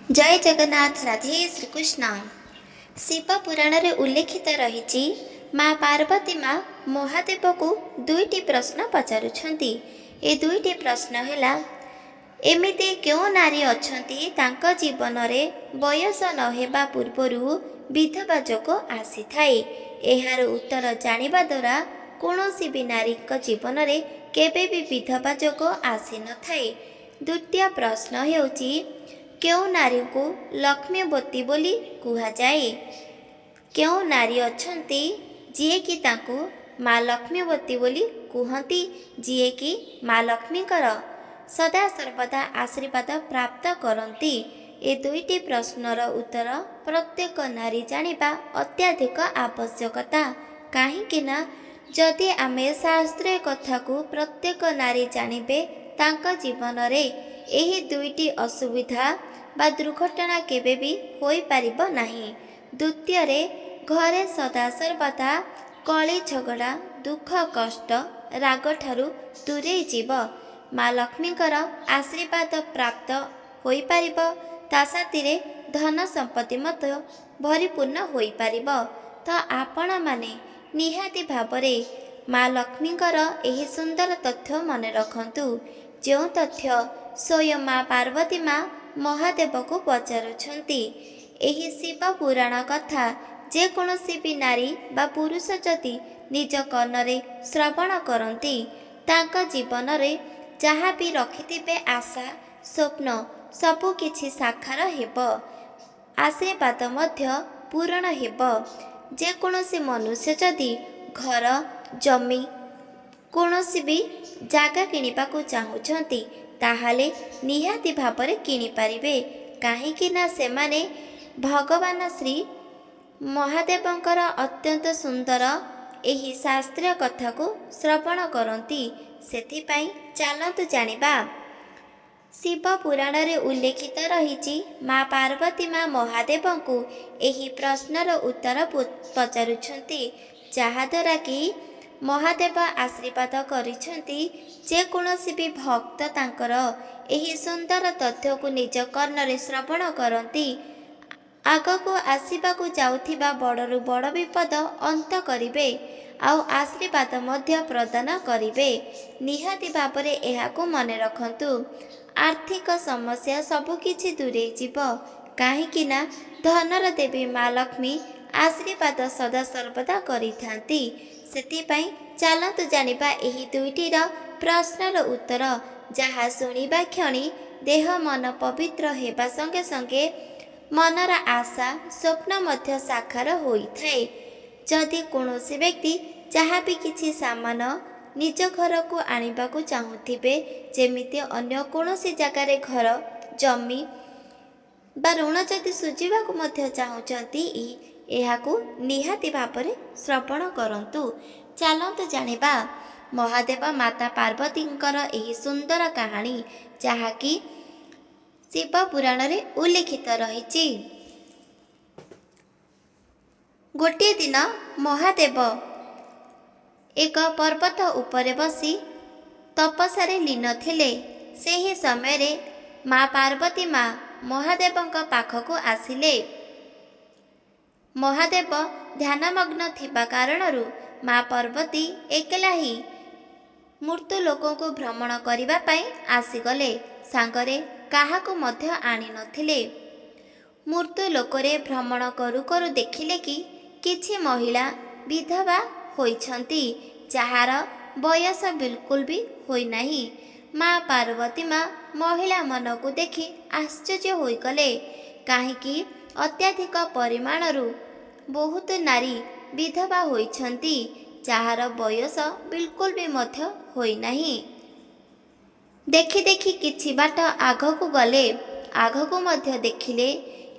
जय जगन्नाथ राधे श्रीकृष्ण। शिव पुराण रे उल्लेखित रही माँ पार्वती माँ महादेव को दुईटी प्रश्न पचारुछंती। ए दुईटी प्रश्न हैला, एमिति क्यों नारी अछंती तांको जीवन रे बयस न हेबा पूर्वरु विधवा जोग आसी थाए। एहार उत्तर जानिबा द्वारा कौनसी भी नारी को जीवन रे केबे भी विधवा जोग आसी न थाए। द्वितीय प्रश्न हेउची, क्यों नारी को लक्ष्मीवती बोली कुहा जाए। क्यों नारी अछंती जिए कि तांको माँ लक्ष्मीवती बोली कुहंती, जिए कि माँ लक्ष्मीकर सदा सर्वदा आशीर्वाद प्राप्त करती। ए दुईटी प्रश्नर उत्तर प्रत्येक नारी जानिबा अत्याधिक आवश्यकता। काहींकि ना जदि आमे शास्त्रीय कथा को प्रत्येक नारी जानिबे तांका जीवन रे एही दुईटी असुविधा बा दुर्घटना केबे भी होई पारिबो नाही। द्वितीय रे घरे सदा सर्वदा कली झगड़ा दुख कष्ट राग ठारू दूरे जीव। माँ लक्ष्मीकर आशीर्वाद प्राप्त होई पारिबो, ता साथिरे धन संपत्ति मध्य भरिपूर्ण होई पारिबो। तो आपण माने निहाती भावरे माँ लक्ष्मीकर एही सुंदर तथ्य मने रखंतु, जो तथ्य स्वयं माँ पार्वती माँ महादेव को पचारुछंती। एही शिव पुराण कथा जे कौनसी भी नारी बा पुरुष जदि निज कर्णरे श्रवण करती, तांका जीवन रे जहाँ भी रखिथिबे आशा स्वप्न सबु किछि साकार हेब, आशीर्वाद मध्य पूरण हेब। जे कौनसी मनुष्य जदि घर जमी कौनसी भी जागा किनिबा को चाहुछंती, ताहाले निहाती भाବରେ किनि पारिबे। काहेकि ना सेमाने भगवान श्री महादेवंकर अत्यंत सुंदर एही शास्त्रीय कथा को श्रवण करती। सेथिपाई चलतु जानिबा। शिव पुराण रे उल्लेखित रही माँ पार्वती माँ महादेव को एही प्रश्नर उत्तर पचारुछंती, जहाद्वारा कि महादेव आशीर्वाद करिछंती जे कौनसी भी भक्त तांकर एही सुंदर तथ्य को निज कर्णरे श्रवण करती, आगको आसवाक जाउथिबा बड़रू बड़ विपद अंत करिवे आउ आशीर्वाद मध्य प्रदान करिवे। निहाती भावरे एहाकु मने रखंतु। आर्थिक समस्या सबुकिछि दूरे जीव, काहेकि ना धनर देवी माँ लक्ष्मी आशीर्वाद सदा सर्वदा करिथांती। सेथिपाई चलतु जानिबा एही दुईटीर प्रश्नर उत्तर, जहा शुणिबा क्षणी देह मन पवित्र हेबा संगे संगे मनर आशा स्वप्न मध्य साकार होइथाए। जदि कौनसी व्यक्ति जहाँ भी किछि सामान निज घर को आनिबा को चाहुथिबे, जेमिति अन्य कौनसी जगार घर जमी बा ऋण जदि सुझिबा को मध्य चाहुचंती, एहाकु निहाती भावरे श्रवण करंतु। चलंतु जानिबा महादेव माता पार्वतींकर एही सुंदर कहानी, जहाँकि शिव पुराण रे उल्लेखित रही। गोटे दिन महादेव एक पर्वत उपरे बसी तपस्या लीन थिले। सेही समय रे माँ पार्वती माँ महादेवंक पाखकु आसिले। महादेव ध्यानमग्न थिबा कारणरु माँ पार्वती एकला ही मृत्यु लोकों को भ्रमण करिबा पई आसीगले, सांगरे काहाकु मध्य आनी नथिले। मृत्यु लोकरे भ्रमण करू करू देखिले कि किछि महिला विधवा होइछंती, जहार बयस बिल्कुल भी होई नाही। माँ पार्वती माँ महिला मन को देखि आश्चर्य होइगले, काहेकि अत्याधिक परिमाणरु बहुत नारी विधवा होइछंती, जहार बयस बिल्कुल भी मध्य होई नाही। देखि देखि किछि बाट आगकु गले, आगकु मध्य देखिले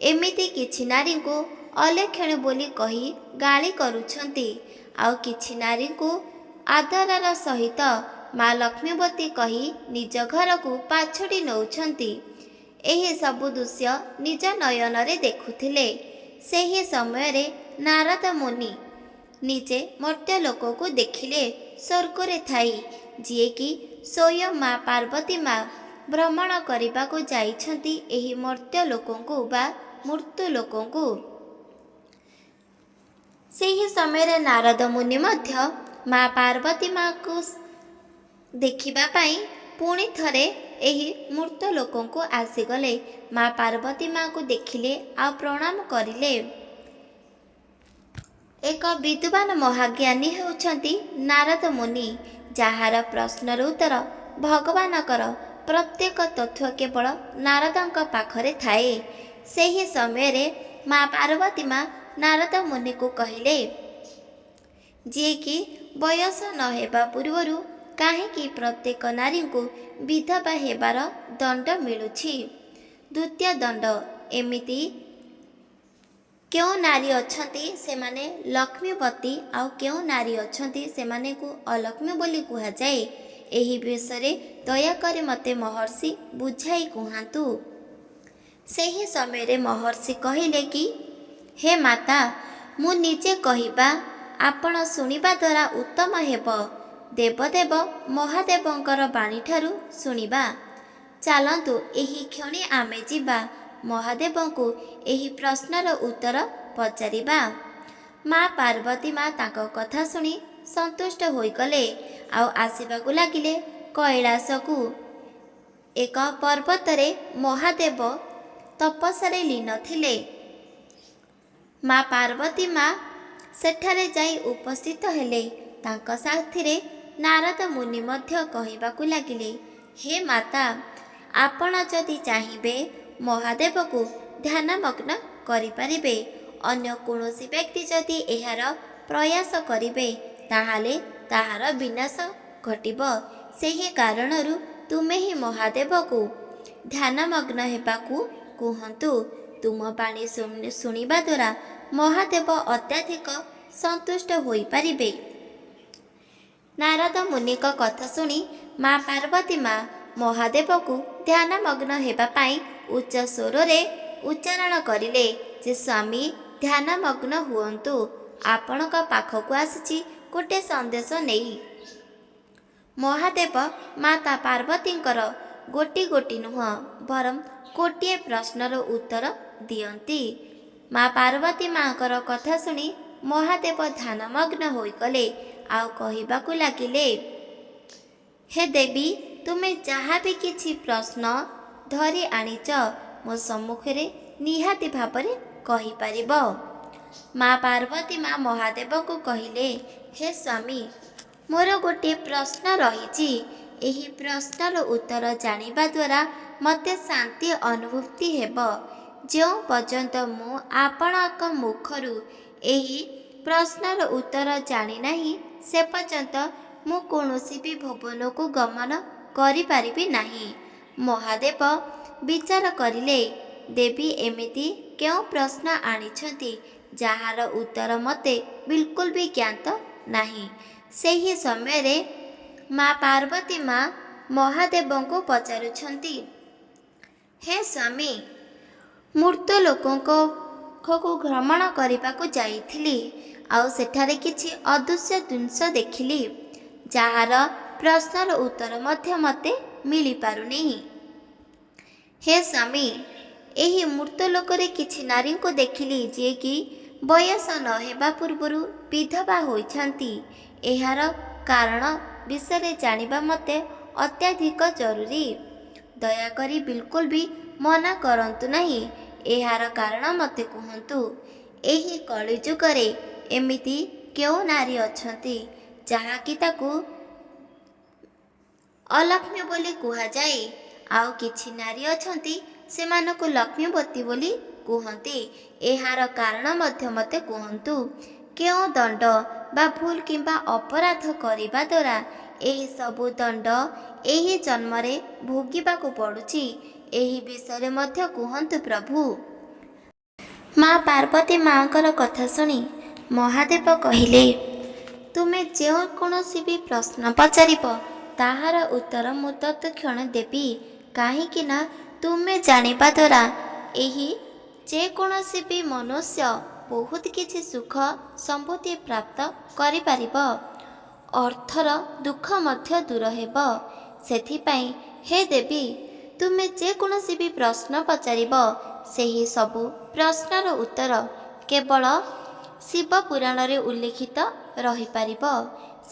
एमिति किछि नारी को अलेक्षण बोली कही गाली करुछंती, आउ किछि नारी को आदरर सहित माँ लक्ष्मीवती कही निज घर को पाछड़ी नौछंती। एही सबु दृश्य निज नयन रे देखुथिले। सेही समय रे नारद मुनि निजे मर्त्य लोक को देखिले स्वर्ग रे थाई, जिए कि स्वयं माँ पार्वती माँ ଭ୍ରମଣ କରିବାକୁ ଯାଇଛନ୍ତି ଏହି ମର୍ତ୍ତ୍ୟ ଲୋକଙ୍କୁ ବା ମୃତ୍ୟୁ ଲୋକଙ୍କୁ। ସେହି ସମୟରେ ନାରଦ ମୁନି ମଧ୍ୟ ମା ପାର୍ବତୀ ମାଙ୍କୁ ଦେଖିବା ପାଇଁ ପୁଣି ଥରେ ଏହି ମୃତ ଲୋକଙ୍କୁ ଆସିଗଲେ। ମା ପାର୍ବତୀ ମାଙ୍କୁ ଦେଖିଲେ ଆଉ ପ୍ରଣାମ କରିଲେ। ଏକ ବିଦ୍ୱାନ ମହାଜ୍ଞାନୀ ହେଉଛନ୍ତି ନାରଦ ମୁନି, ଯାହାର ପ୍ରଶ୍ନର ଉତ୍ତର ଭଗବାନଙ୍କର ପ୍ରତ୍ୟେକ ତଥ୍ୟ କେବଳ ନାରଦଙ୍କ ପାଖରେ ଥାଏ। ସେହି ସମୟରେ ମା ପାର୍ବତୀ ମା ନାରଦ ମୁନିକୁ କହିଲେ, ଯିଏକି ବୟସ ନ ହେବା ପୂର୍ବରୁ କାହିଁକି ପ୍ରତ୍ୟେକ ନାରୀଙ୍କୁ ବିଧବା ହେବାର ଦଣ୍ଡ ମିଳୁଛି? ଦ୍ୱିତୀୟ ଦଣ୍ଡ ଏମିତି କେଉଁ ନାରୀ ଅଛନ୍ତି ସେମାନେ ଲକ୍ଷ୍ମୀବତୀ, ଆଉ କେଉଁ ନାରୀ ଅଛନ୍ତି ସେମାନଙ୍କୁ ଅଲକ୍ଷ୍ମୀ ବୋଲି କୁହାଯାଏ? ଏହି ବିଷୟରେ ଦୟାକରି ମୋତେ ମହର୍ଷି ବୁଝାଇ କୁହନ୍ତୁ। ସେହି ସମୟରେ ମହର୍ଷି କହିଲେ କି, ହେ ମାତା, ମୁଁ ନିଜେ କହିବା ଆପଣ ଶୁଣିବା ଦ୍ୱାରା ଉତ୍ତମ ହେବ। ଦେବଦେବ ମହାଦେବଙ୍କର ବାଣୀଠାରୁ ଶୁଣିବା। ଚାଲନ୍ତୁ ଏହି କ୍ଷଣି ଆମେ ଯିବା ମହାଦେବଙ୍କୁ ଏହି ପ୍ରଶ୍ନର ଉତ୍ତର ପଚାରିବା। ମା ପାର୍ବତୀ ମା ତାଙ୍କ କଥା ଶୁଣି ସନ୍ତୁଷ୍ଟ ହୋଇଗଲେ ଆଉ ଆସିବାକୁ ଲାଗିଲେ କୈଳାସକୁ। ଏକ ପର୍ବତରେ ମହାଦେବ ତପସ୍ୟାରେ ଲୀନ ଥିଲେ। ମା ପାର୍ବତୀ ମା ସେଠାରେ ଯାଇ ଉପସ୍ଥିତ ହେଲେ। ତାଙ୍କ ସାଥିରେ ନାରଦ ମୁନି ମଧ୍ୟ କହିବାକୁ ଲାଗିଲେ, ହେ ମାତା, ଆପଣ ଯଦି ଚାହିଁବେ ମହାଦେବକୁ ଧ୍ୟାନମଗ୍ନ କରିପାରିବେ। ଅନ୍ୟ କୌଣସି ବ୍ୟକ୍ତି ଯଦି ଏହାର ପ୍ରୟାସ କରିବେ ତାହେଲେ ତାହାର ବିନାଶ ଘଟିବ। ସେହି କାରଣରୁ ତୁମେ ହିଁ ମହାଦେବକୁ ଧ୍ୟାନମଗ୍ନ ହେବାକୁ କୁହନ୍ତୁ। ତୁମ ବାଣୀ ଶୁଣିବା ଦ୍ୱାରା ମହାଦେବ ଅତ୍ୟଧିକ ସନ୍ତୁଷ୍ଟ ହୋଇପାରିବେ। ନାରଦ ମୁନିଙ୍କ କଥା ଶୁଣି ମା ପାର୍ବତୀ ମା ମହାଦେବକୁ ଧ୍ୟାନମଗ୍ନ ହେବା ପାଇଁ ଉଚ୍ଚ ସ୍ୱରରେ ଉଚ୍ଚାରଣ କରିଲେ ଯେ, ସ୍ୱାମୀ ଧ୍ୟାନମଗ୍ନ ହୁଅନ୍ତୁ। ଆପଣଙ୍କ ପାଖକୁ ଆସିଛି ଗୋଟିଏ ସନ୍ଦେଶ ନେଇ। ମହାଦେବ ମାତା ପାର୍ବତୀଙ୍କର ଗୋଟି ନୁହଁ ବରଂ ଗୋଟିଏ ପ୍ରଶ୍ନର ଉତ୍ତର ଦିଅନ୍ତି। ମା ପାର୍ବତୀ ମାଙ୍କର କଥା ଶୁଣି ମହାଦେବ ଧ୍ୟାନମଗ୍ନ ହୋଇଗଲେ ଆଉ କହିବାକୁ ଲାଗିଲେ, ହେ ଦେବୀ, ତୁମେ ଯାହା ବି କିଛି ପ୍ରଶ୍ନ ଧରି ଆଣିଛ ମୋ ସମ୍ମୁଖରେ ନିହାତି ଭାବରେ କହିପାରିବ। ମା ପାର୍ବତୀ ମା ମହାଦେବଙ୍କୁ କହିଲେ, ହେ ସ୍ୱାମୀ, ମୋର ଗୋଟିଏ ପ୍ରଶ୍ନ ରହିଛି। ଏହି ପ୍ରଶ୍ନର ଉତ୍ତର ଜାଣିବା ଦ୍ୱାରା ମୋତେ ଶାନ୍ତି ଅନୁଭୂତି ହେବ। ଯେଉଁ ପର୍ଯ୍ୟନ୍ତ ମୁଁ ଆପଣଙ୍କ ମୁଖରୁ ଏହି ପ୍ରଶ୍ନର ଉତ୍ତର ଜାଣିନାହିଁ ସେ ପର୍ଯ୍ୟନ୍ତ ମୁଁ କୌଣସି ବି ଭୁବନକୁ ଗମନ କରିପାରିବି ନାହିଁ। ମହାଦେବ ବିଚାର କରିଲେ, ଦେବୀ ଏମିତି କେଉଁ ପ୍ରଶ୍ନ ଆଣିଛନ୍ତି ଯାହାର ଉତ୍ତର ମୋତେ ବିଲକୁଲ ବି ଜ୍ଞାତ ନାହିଁ। ସେହି ସମୟରେ ମା ପାର୍ବତୀ ମା ମହାଦେବଙ୍କୁ ପଚାରୁଛନ୍ତି, ହେ ସ୍ୱାମୀ, ମୃତ ଲୋକଙ୍କ ପାଖକୁ ଭ୍ରମଣ କରିବାକୁ ଯାଇଥିଲି ଆଉ ସେଠାରେ କିଛି ଅଦୃଶ୍ୟ ଜିନିଷ ଦେଖିଲି, ଯାହାର ପ୍ରଶ୍ନର ଉତ୍ତର ମଧ୍ୟ ମୋତେ ମିଳିପାରୁନି। ହେ ସ୍ୱାମୀ, ଏହି ମୃତ ଲୋକରେ କିଛି ନାରୀଙ୍କୁ ଦେଖିଲି ଯିଏକି ବୟସ ନ ହେବା ପୂର୍ବରୁ ବିଧବା ହୋଇଛନ୍ତି। ଏହାର କାରଣ ବିଷୟରେ ଜାଣିବା ମୋତେ ଅତ୍ୟଧିକ ଜରୁରୀ। ଦୟାକରି ବିଲକୁଲ ବି ମନା କରନ୍ତୁ ନାହିଁ। ଏହାର କାରଣ ମୋତେ କୁହନ୍ତୁ। ଏହି କଳିଯୁଗରେ ଏମିତି କେଉଁ ନାରୀ ଅଛନ୍ତି ଯାହାକି ତାକୁ ଅଲକ୍ଷ୍ମୀ ବୋଲି କୁହାଯାଏ, ଆଉ କିଛି ନାରୀ ଅଛନ୍ତି ସେମାନଙ୍କୁ ଲକ୍ଷ୍ମୀବତୀ ବୋଲି କୁହନ୍ତି। ଏହାର କାରଣ ମଧ୍ୟ ମୋତେ କୁହନ୍ତୁ। କେଉଁ ଦଣ୍ଡ ବା ଭୁଲ କିମ୍ବା ଅପରାଧ କରିବା ଦ୍ୱାରା ଏହି ସବୁ ଦଣ୍ଡ ଏହି ଜନ୍ମରେ ଭୋଗିବାକୁ ପଡ଼ୁଛି, ଏହି ବିଷୟରେ ମଧ୍ୟ କୁହନ୍ତୁ ପ୍ରଭୁ। ମା ପାର୍ବତୀ ମାଙ୍କର କଥା ଶୁଣି ମହାଦେବ କହିଲେ, ତୁମେ ଯେଉଁ କୌଣସି ବି ପ୍ରଶ୍ନ ପଚାରିବ ତାହାର ଉତ୍ତର ମୁଁ ତତ୍କ୍ଷଣ ଦେବି। କାହିଁକି ନା ତୁମେ ଜାଣିବା ଦ୍ୱାରା ଏହି ଯେକୌଣସି ବି ମନୁଷ୍ୟ ବହୁତ କିଛି ସୁଖ ସମୃଦ୍ଧି ପ୍ରାପ୍ତ କରିପାରିବ, ଅର୍ଥର ଦୁଃଖ ମଧ୍ୟ ଦୂର ହେବ। ସେଥିପାଇଁ ହେ ଦେବୀ, ତୁମେ ଯେକୌଣସି ବି ପ୍ରଶ୍ନ ପଚାରିବ ସେହି ସବୁ ପ୍ରଶ୍ନର ଉତ୍ତର କେବଳ ଶିବ ପୁରାଣରେ ଉଲ୍ଲେଖିତ ରହିପାରିବ।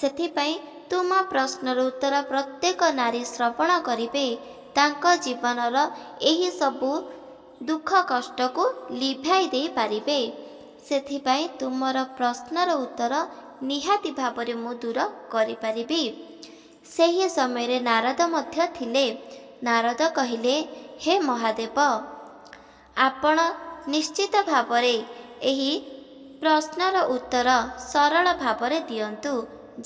ସେଥିପାଇଁ ତୁମ ପ୍ରଶ୍ନର ଉତ୍ତର ପ୍ରତ୍ୟେକ ନାରୀ ଶ୍ରବଣ କରିବେ ତାଙ୍କ ଜୀବନର ଏହି ସବୁ ଦୁଃଖ କଷ୍ଟକୁ ଲିଭାଇ ଦେଇପାରିବେ। ସେଥିପାଇଁ ତୁମର ପ୍ରଶ୍ନର ଉତ୍ତର ନିହାତି ଭାବରେ ମୁଁ ଦୂର କରିପାରିବି। ସେହି ସମୟରେ ନାରଦ ମଧ୍ୟ ଥିଲେ। ନାରଦ କହିଲେ, ହେ ମହାଦେବ, ଆପଣ ନିଶ୍ଚିତ ଭାବରେ ଏହି ପ୍ରଶ୍ନର ଉତ୍ତର ସରଳ ଭାବରେ ଦିଅନ୍ତୁ,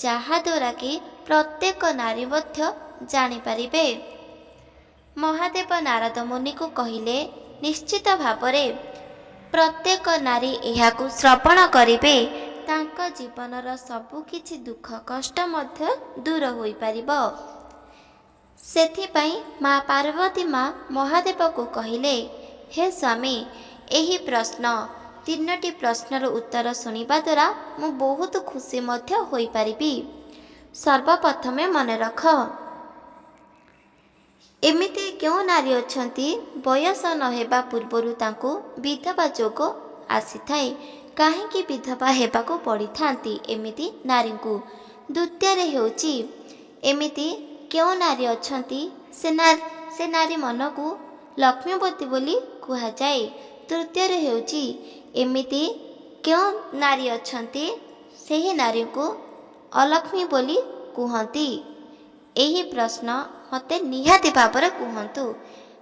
ଯାହାଦ୍ୱାରା କି ପ୍ରତ୍ୟେକ ନାରୀ ମଧ୍ୟ ଜାଣିପାରିବେ। ମହାଦେବ ନାରଦ ମୁନିକୁ କହିଲେ, ନିଶ୍ଚିତ ଭାବରେ ପ୍ରତ୍ୟେକ ନାରୀ ଏହାକୁ ଶ୍ରବଣ କରିବେ ତାଙ୍କ ଜୀବନର ସବୁକିଛି ଦୁଃଖ କଷ୍ଟ ମଧ୍ୟ ଦୂର ହୋଇପାରିବ। ସେଥିପାଇଁ ମା ପାର୍ବତୀ ମା ମହାଦେବକୁ କହିଲେ, ହେ ସ୍ୱାମୀ, ଏହି ପ୍ରଶ୍ନ 3ଟି ପ୍ରଶ୍ନର ଉତ୍ତର ଶୁଣିବା ଦ୍ୱାରା ମୁଁ ବହୁତ ଖୁସି ମଧ୍ୟ ହୋଇପାରିବି। ସର୍ବପ୍ରଥମେ ମନେ ରଖ, ଏମିତି କେଉଁ ନାରୀ ଅଛନ୍ତି ବୟସ ନ ହେବା ପୂର୍ବରୁ ତାଙ୍କୁ ବିଧବା ଯୋଗ ଆସିଥାଏ? କାହିଁକି ବିଧବା ହେବାକୁ ପଡ଼ିଥାନ୍ତି ଏମିତି ନାରୀଙ୍କୁ? ଦ୍ୱିତୀୟରେ ହେଉଛି, ଏମିତି କେଉଁ ନାରୀ ଅଛନ୍ତି ସେ ନାରୀ ମନକୁ ଲକ୍ଷ୍ମୀବତୀ ବୋଲି କୁହାଯାଏ? ତୃତୀୟରେ ହେଉଛି, ଏମିତି କେଉଁ ନାରୀ ଅଛନ୍ତି ସେହି ନାରୀଙ୍କୁ ଅଲକ୍ଷ୍ମୀ ବୋଲି କୁହନ୍ତି? ଏହି ପ୍ରଶ୍ନ ମୋତେ ନିହାତି ଭାବରେ କୁହନ୍ତୁ।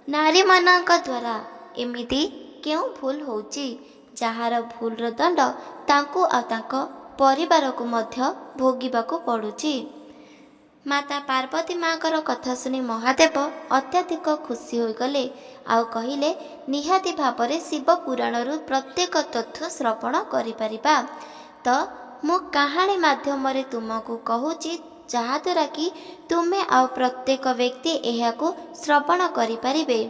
ନାରୀମାନଙ୍କ ଦ୍ୱାରା ଏମିତି କେଉଁ ଭୁଲ ହେଉଛି ଯାହାର ଭୁଲର ଦଣ୍ଡ ତାଙ୍କୁ ଆଉ ତାଙ୍କ ପରିବାରକୁ ମଧ୍ୟ ଭୋଗିବାକୁ ପଡ଼ୁଛି? ମାତା ପାର୍ବତୀ ମାଙ୍କର କଥା ଶୁଣି ମହାଦେବ ଅତ୍ୟଧିକ ଖୁସି ହୋଇଗଲେ ଆଉ କହିଲେ, ନିହାତି ଭାବରେ ଶିବ ପୁରାଣରୁ ପ୍ରତ୍ୟେକ ତଥ୍ୟ ଶ୍ରବଣ କରିପାରିବା। ତ ମୁଁ କାହାଣୀ ମାଧ୍ୟମରେ ତୁମକୁ କହୁଛି, ଯାହାଦ୍ୱାରା କି ତୁମେ ଆଉ ପ୍ରତ୍ୟେକ ବ୍ୟକ୍ତି ଏହାକୁ ଶ୍ରବଣ କରିପାରିବେ।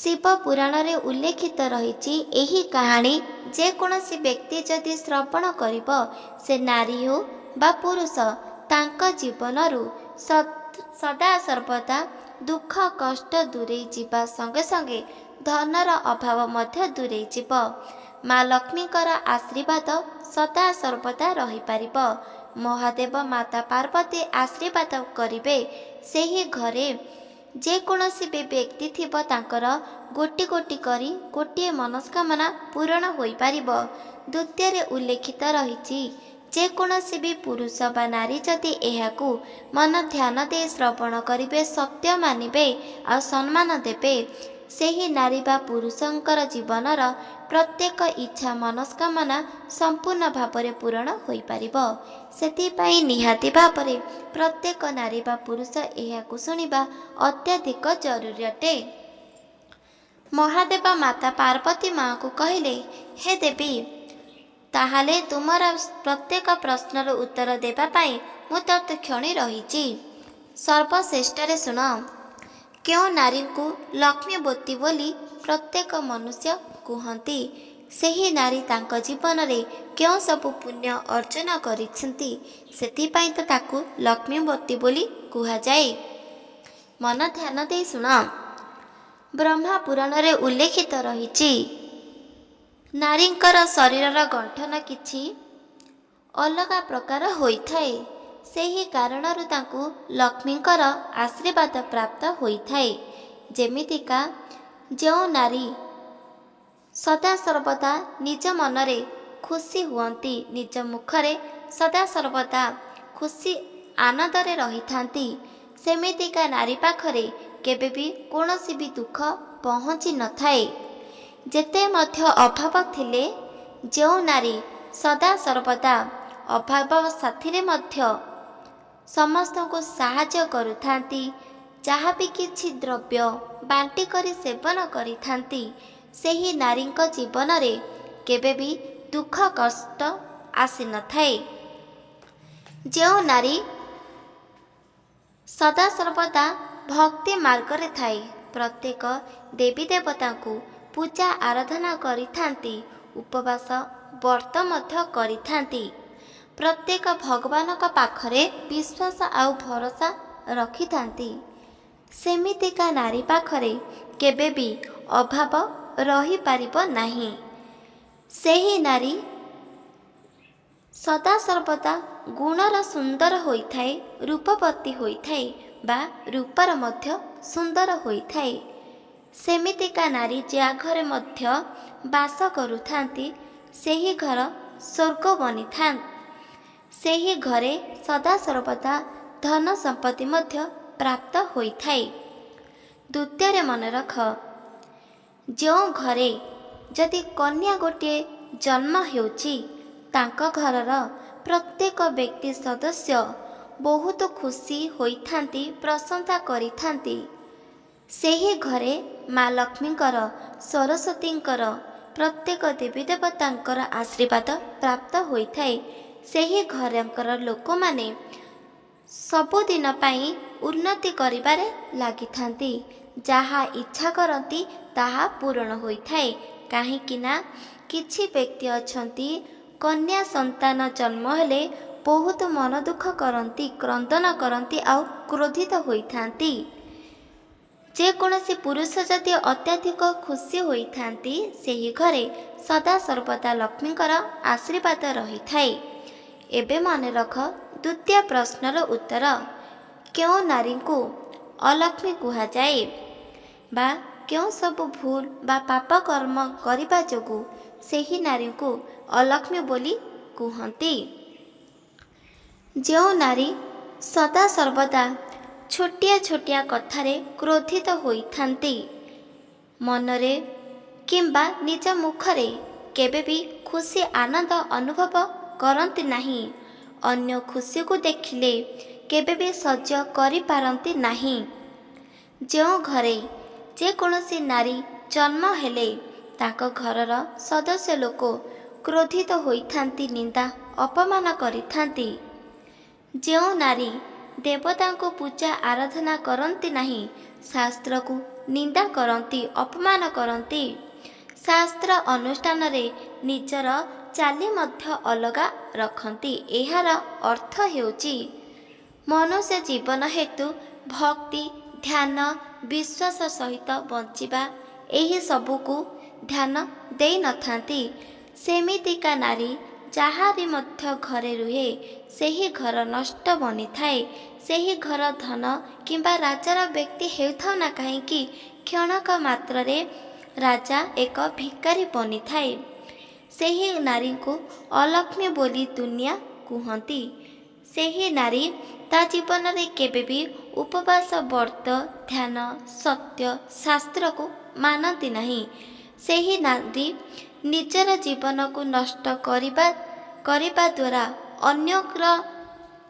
ଶିବ ପୁରାଣରେ ଉଲ୍ଲେଖିତ ରହିଛି, ଏହି କାହାଣୀ ଯେକୌଣସି ବ୍ୟକ୍ତି ଯଦି ଶ୍ରବଣ କରିବ, ସେ ନାରୀ ହେଉ ବା ପୁରୁଷ, ତାଙ୍କ ଜୀବନରୁ ସଦାସର୍ବଦା ଦୁଃଖ କଷ୍ଟ ଦୂରେଇ ଯିବା ସଙ୍ଗେ ସଙ୍ଗେ ଧନର ଅଭାବ ମଧ୍ୟ ଦୂରେଇ ଯିବ। ମା ଲକ୍ଷ୍ମୀଙ୍କର ଆଶୀର୍ବାଦ ସଦାସର୍ବଦା ରହିପାରିବ। ମହାଦେବ ମାତା ପାର୍ବତୀ ଆଶୀର୍ବାଦ କରିବେ। ସେହି ଘରେ ଯେକୌଣସି ବି ବ୍ୟକ୍ତି ଥିବ ତାଙ୍କର ଗୋଟି ଗୋଟି କରି ଗୋଟିଏ ମନସ୍କାମନା ପୂରଣ ହୋଇପାରିବ। ଦ୍ୱିତୀୟରେ ଉଲ୍ଲେଖିତ ରହିଛି, ଯେକୌଣସି ବି ପୁରୁଷ ବା ନାରୀ ଯଦି ଏହାକୁ ମନ ଧ୍ୟାନ ଦେଇ ଶ୍ରବଣ କରିବେ, ସତ୍ୟ ମାନିବେ ଆଉ ସମ୍ମାନ ଦେବେ, ସେହି ନାରୀ ବା ପୁରୁଷଙ୍କର ଜୀବନର ପ୍ରତ୍ୟେକ ଇଚ୍ଛା ମନସ୍କାମନା ସମ୍ପୂର୍ଣ୍ଣ ଭାବରେ ପୂରଣ ହୋଇପାରିବ। ସେଥିପାଇଁ ନିହାତି ଭାବରେ ପ୍ରତ୍ୟେକ ନାରୀ ବା ପୁରୁଷ ଏହାକୁ ଶୁଣିବା ଅତ୍ୟଧିକ ଜରୁରୀ ଅଟେ। ମହାଦେବ ମାତା ପାର୍ବତୀ ମାଙ୍କୁ କହିଲେ, ହେ ଦେବୀ, ତାହେଲେ ତୁମର ପ୍ରତ୍ୟେକ ପ୍ରଶ୍ନର ଉତ୍ତର ଦେବା ପାଇଁ ମୁଁ ତତ୍କ୍ଷଣି ରହିଛି। ସର୍ବଶ୍ରେଷ୍ଠରେ ଶୁଣ, କେଉଁ ନାରୀଙ୍କୁ ଲକ୍ଷ୍ମୀବତୀ ବୋଲି ପ୍ରତ୍ୟେକ ମନୁଷ୍ୟ କୁହନ୍ତି? ସେହି ନାରୀ ତାଙ୍କ ଜୀବନରେ କେଉଁ ସବୁ ପୁଣ୍ୟ ଅର୍ଜନ କରିଛନ୍ତି, ସେଥିପାଇଁ ତ ତାକୁ ଲକ୍ଷ୍ମୀବତୀ ବୋଲି କୁହାଯାଏ। ମନ ଧ୍ୟାନ ଦେଇ ଶୁଣ, ବ୍ରହ୍ମା ପୁରାଣରେ ଉଲ୍ଲେଖିତ ରହିଛି, ନାରୀଙ୍କର ଶରୀରର ଗଠନ କିଛି ଅଲଗା ପ୍ରକାର ହୋଇଥାଏ। ସେହି କାରଣରୁ ତାଙ୍କୁ ଲକ୍ଷ୍ମୀଙ୍କର ଆଶୀର୍ବାଦ ପ୍ରାପ୍ତ ହୋଇଥାଏ। ଯେମିତିକା ଯେଉଁ ନାରୀ ସଦାସର୍ବଦା ନିଜ ମନରେ ଖୁସି ହୁଅନ୍ତି, ନିଜ ମୁଖରେ ସଦାସର୍ବଦା ଖୁସି ଆନନ୍ଦରେ ରହିଥାନ୍ତି, ସେମିତିକା ନାରୀ ପାଖରେ କେବେ ବି କୌଣସି ବି ଦୁଃଖ ପହଞ୍ଚି ନଥାଏ। ଯେତେ ମଧ୍ୟ ଅଭାବ ଥିଲେ ଯେଉଁ ନାରୀ ସଦାସର୍ବଦା ଅଭାବ ସାଥିରେ ମଧ୍ୟ ସମସ୍ତଙ୍କୁ ସାହାଯ୍ୟ କରୁଥାନ୍ତି, ଯାହା ବି କିଛି ଦ୍ରବ୍ୟ ବାଣ୍ଟି କରି ସେବନ କରିଥାନ୍ତି, ସେହି ନାରୀଙ୍କ ଜୀବନରେ କେବେ ବି ଦୁଃଖ କଷ୍ଟ ଆସିନଥାଏ। ଯେଉଁ ନାରୀ ସଦାସର୍ବଦା ଭକ୍ତି ମାର୍ଗରେ ଥାଏ, ପ୍ରତ୍ୟେକ ଦେବୀ ଦେବତାଙ୍କୁ ପୂଜା ଆରାଧନା କରିଥାନ୍ତି, ଉପବାସ ବ୍ରତ ମଧ୍ୟ କରିଥାନ୍ତି, ପ୍ରତ୍ୟେକ ଭଗବାନଙ୍କ ପାଖରେ ବିଶ୍ୱାସ ଆଉ ଭରସା ରଖିଥାନ୍ତି, ସେମିତିକା ନାରୀ ପାଖରେ କେବେ ବି ଅଭାବ ରହିପାରିବ ନାହିଁ। ସେହି ନାରୀ ସଦାସର୍ବଦା ଗୁଣର ସୁନ୍ଦର ହୋଇଥାଏ, ରୂପବତୀ ହୋଇଥାଏ ବା ରୂପର ମଧ୍ୟ ସୁନ୍ଦର ହୋଇଥାଏ। ସେମିତିକା ନାରୀ ଯାହା ଘରେ ମଧ୍ୟ ବାସ କରୁଥାନ୍ତି ସେହି ଘର ସ୍ୱର୍ଗ ବନିଥାନ୍ତି। ସେହି ଘରେ ସଦାସର୍ବଦା ଧନ ସମ୍ପତ୍ତି ମଧ୍ୟ ପ୍ରାପ୍ତ ହୋଇଥାଏ। ଦ୍ୱିତୀୟରେ ମନେ ରଖ, ଯେଉଁ ଘରେ ଯଦି କନ୍ୟା ଗୋଟିଏ ଜନ୍ମ ହେଉଛି ତାଙ୍କ ଘରର ପ୍ରତ୍ୟେକ ବ୍ୟକ୍ତି ସଦସ୍ୟ ବହୁତ ଖୁସି ହୋଇଥାନ୍ତି, ପ୍ରଶଂସା କରିଥାନ୍ତି। ସେହି ଘରେ ମା ଲକ୍ଷ୍ମୀଙ୍କର, ସରସ୍ୱତୀଙ୍କର, ପ୍ରତ୍ୟେକ ଦେବୀ ଦେବତାଙ୍କର ଆଶୀର୍ବାଦ ପ୍ରାପ୍ତ ହୋଇଥାଏ। ସେହି ଘରଙ୍କର ଲୋକମାନେ ସବୁଦିନ ପାଇଁ ଉନ୍ନତି କରିବାରେ ଲାଗିଥାନ୍ତି। ଯାହା ଇଚ୍ଛା କରନ୍ତି ତାହା ପୂରଣ ହୋଇଥାଏ। କାହିଁକି ନା କିଛି ବ୍ୟକ୍ତି ଅଛନ୍ତି କନ୍ୟା ସନ୍ତାନ ଜନ୍ମ ହେଲେ ବହୁତ ମନ ଦୁଃଖ କରନ୍ତି, କ୍ରନ୍ଦନ କରନ୍ତି ଆଉ କ୍ରୋଧିତ ହୋଇଥାନ୍ତି। ଯେକୌଣସି ପୁରୁଷ ଯଦି ଅତ୍ୟଧିକ ଖୁସି ହୋଇଥାନ୍ତି ସେହି ଘରେ ସଦାସର୍ବଦା ଲକ୍ଷ୍ମୀଙ୍କର ଆଶୀର୍ବାଦ ରହିଥାଏ। ଏବେ ମନେ ରଖ ଦ୍ୱିତୀୟ ପ୍ରଶ୍ନର ଉତ୍ତର। କେଉଁ ନାରୀଙ୍କୁ ଅଲକ୍ଷ୍ମୀ କୁହାଯାଏ ବା କେଉଁ ସବୁ ଭୁଲ ବା ପାପ କର୍ମ କରିବା ଯୋଗୁଁ ସେହି ନାରୀଙ୍କୁ ଅଲକ୍ଷ୍ମୀ ବୋଲି କୁହନ୍ତି? ଯେଉଁ ନାରୀ ସଦାସର୍ବଦା ଛୋଟିଆ ଛୋଟିଆ କଥାରେ କ୍ରୋଧିତ ହୋଇଥାନ୍ତି, ମନରେ କିମ୍ବା ନିଜ ମୁଖରେ କେବେ ବି ଖୁସି ଆନନ୍ଦ ଅନୁଭବ କରନ୍ତି ନାହିଁ, ଅନ୍ୟ ଖୁସିକୁ ଦେଖିଲେ କେବେ ବି ସହ୍ୟ କରିପାରନ୍ତି ନାହିଁ। ଯେଉଁ ଘରେ ଯେକୌଣସି ନାରୀ ଜନ୍ମ ହେଲେ ତାଙ୍କ ଘରର ସଦସ୍ୟ ଲୋକ କ୍ରୋଧିତ ହୋଇଥାନ୍ତି, ନିନ୍ଦା ଅପମାନ କରିଥାନ୍ତି। ଯେଉଁ ନାରୀ ଦେବତାଙ୍କୁ ପୂଜା ଆରାଧନା କରନ୍ତି ନାହିଁ, ଶାସ୍ତ୍ରକୁ ନିନ୍ଦା କରନ୍ତି, ଅପମାନ କରନ୍ତି, ଶାସ୍ତ୍ର ଅନୁଷ୍ଠାନରେ ନିଜର ଚାଲି ମଧ୍ୟ ଅଲଗା ରଖନ୍ତି, ଏହାର ଅର୍ଥ ହେଉଛି ମନୁଷ୍ୟ ଜୀବନ ହେତୁ ଭକ୍ତି, ଧ୍ୟାନ, ବିଶ୍ୱାସ ସହିତ ବଞ୍ଚିବା, ଏହି ସବୁକୁ ଧ୍ୟାନ ଦେଇନଥାନ୍ତି। ସେମିତିକା ନାରୀ ଯାହାରି ମଧ୍ୟ ଘରେ ରୁହେ ସେହି ଘର ନଷ୍ଟ ବନିଥାଏ। ସେହି ଘର ଧନ କିମ୍ବା ରାଜାର ବ୍ୟକ୍ତି ହେଉଥାଉ ନା କାହିଁକି କ୍ଷଣକ ମାତ୍ରରେ ରାଜା ଏକ ଭିକାରୀ ବନିଥାଏ। ସେହି ନାରୀଙ୍କୁ ଅଲକ୍ଷ୍ମୀ ବୋଲି ଦୁନିଆ କୁହନ୍ତି। ସେହି ନାରୀ ତା ଜୀବନରେ କେବେ ବି ଉପବାସ, ବ୍ରତ, ଧ୍ୟାନ, ସତ୍ୟ, ଶାସ୍ତ୍ରକୁ ମାନନ୍ତି ନାହିଁ। ସେହି ନାରୀ ନିଜର ଜୀବନକୁ ନଷ୍ଟ କରିବା ଦ୍ୱାରା ଅନ୍ୟର